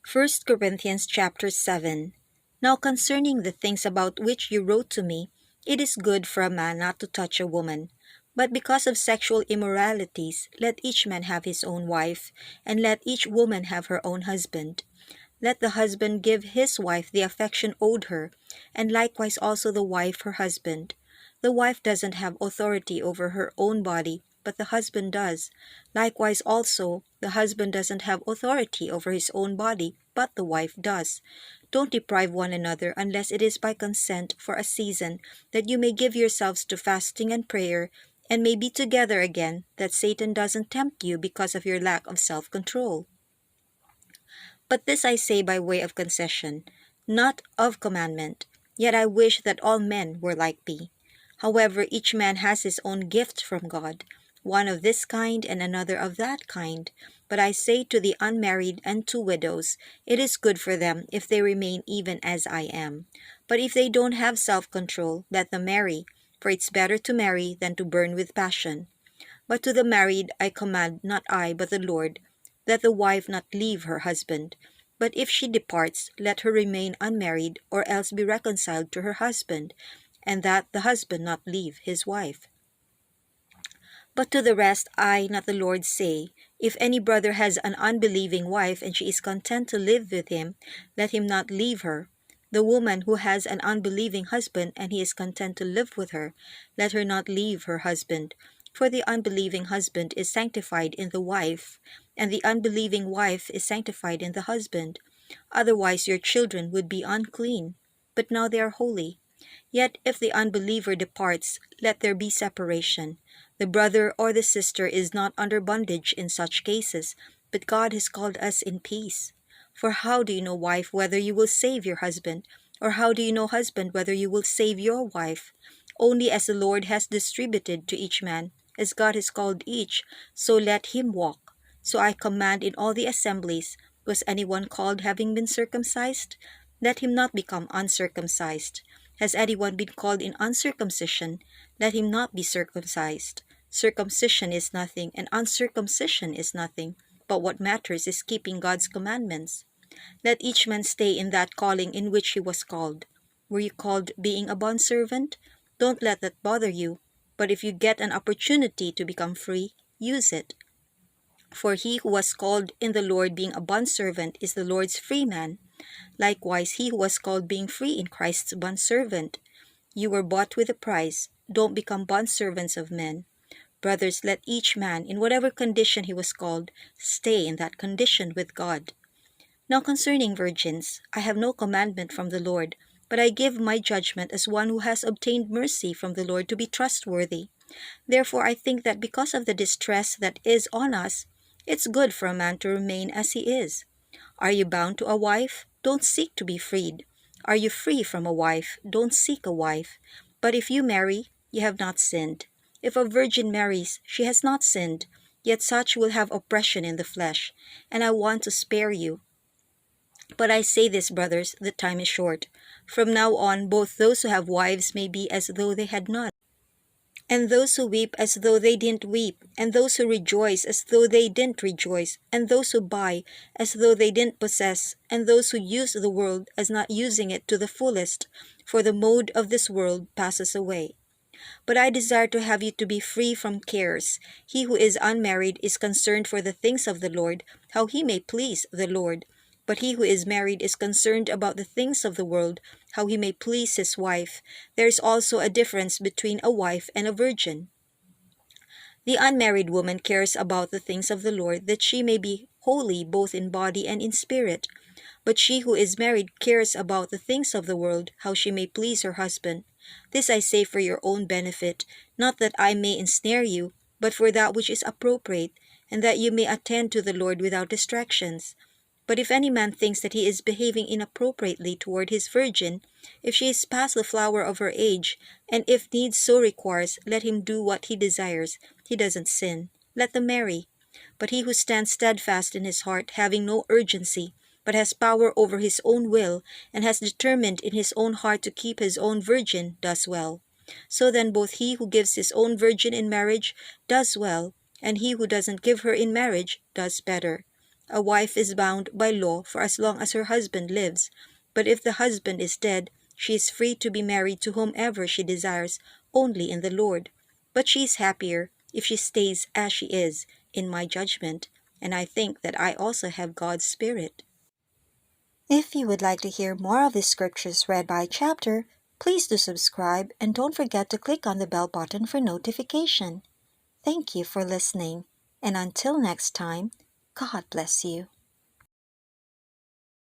First Corinthians chapter 7. Now concerning the things about which you wrote to me, it is good for a man not to touch a woman. But because of sexual immoralities, let each man have his own wife, and let each woman have her own husband. Let the husband give his wife the affection owed her, and likewise also the wife her husband. The wife doesn't have authority over her own body, but the husband does. Likewise also, the husband doesn't have authority over his own body, but the wife does. Don't deprive one another unless it is by consent for a season, that you may give yourselves to fasting and prayer, and may be together again, that Satan doesn't tempt you because of your lack of self-control. But this I say by way of concession, not of commandment. Yet I wish that all men were like me. However, each man has his own gift from God, one of this kind and another of that kind. But I say to the unmarried and to widows, it is good for them if they remain even as I am. But if they don't have self-control, let them marry, for it's better to marry than to burn with passion. But to the married I command, not I, but the Lord, that the wife not leave her husband. But if she departs, let her remain unmarried, or else be reconciled to her husband, and that the husband not leave his wife. But to the rest I, not the Lord, say, if any brother has an unbelieving wife, and she is content to live with him, let him not leave her. The woman who has an unbelieving husband, and he is content to live with her, let her not leave her husband. For the unbelieving husband is sanctified in the wife, and the unbelieving wife is sanctified in the husband. Otherwise your children would be unclean, but now they are holy. Yet if the unbeliever departs, let there be separation. The brother or the sister is not under bondage in such cases, but God has called us in peace. For how do you know, wife, whether you will save your husband? Or how do you know, husband, whether you will save your wife? Only as the Lord has distributed to each man, as God has called each, so let him walk. So I command in all the assemblies, was anyone called having been circumcised? Let him not become uncircumcised. Has anyone been called in uncircumcision? Let him not be circumcised. Circumcision is nothing, and uncircumcision is nothing, but what matters is keeping God's commandments. Let each man stay in that calling in which he was called. Were you called being a bondservant? Don't let that bother you, but if you get an opportunity to become free, use it. For he who was called in the Lord being a bondservant is the Lord's free man. Likewise, he who was called being free in Christ's bondservant. You were bought with a price. Don't become bondservants of men. Brothers, let each man, in whatever condition he was called, stay in that condition with God. Now concerning virgins, I have no commandment from the Lord, but I give my judgment as one who has obtained mercy from the Lord to be trustworthy. Therefore I think that because of the distress that is on us, it's good for a man to remain as he is. Are you bound to a wife? Don't seek to be freed. Are you free from a wife? Don't seek a wife. But if you marry, you have not sinned. If a virgin marries, she has not sinned, yet such will have oppression in the flesh, and I want to spare you. But I say this, brothers, the time is short. From now on, both those who have wives may be as though they had not, and those who weep as though they didn't weep, and those who rejoice as though they didn't rejoice, and those who buy as though they didn't possess, and those who use the world as not using it to the fullest, for the mode of this world passes away. But I desire to have you to be free from cares. He who is unmarried is concerned for the things of the Lord, how he may please the Lord. But he who is married is concerned about the things of the world, how he may please his wife. There is also a difference between a wife and a virgin. The unmarried woman cares about the things of the Lord, that she may be holy both in body and in spirit. But she who is married cares about the things of the world, how she may please her husband. This I say for your own benefit, not that I may ensnare you, but for that which is appropriate, and that you may attend to the Lord without distractions. But if any man thinks that he is behaving inappropriately toward his virgin, if she is past the flower of her age, and if need so requires, let him do what he desires. He doesn't sin. Let them marry. But he who stands steadfast in his heart, having no urgency, but has power over his own will, and has determined in his own heart to keep his own virgin, does well. So then both he who gives his own virgin in marriage does well, and he who doesn't give her in marriage does better. A wife is bound by law for as long as her husband lives, but if the husband is dead, she is free to be married to whomever she desires only in the Lord. But she is happier if she stays as she is, in my judgment, and I think that I also have God's Spirit. If you would like to hear more of the scriptures read by chapter, please do subscribe and don't forget to click on the bell button for notification. Thank you for listening, and until next time, God bless you.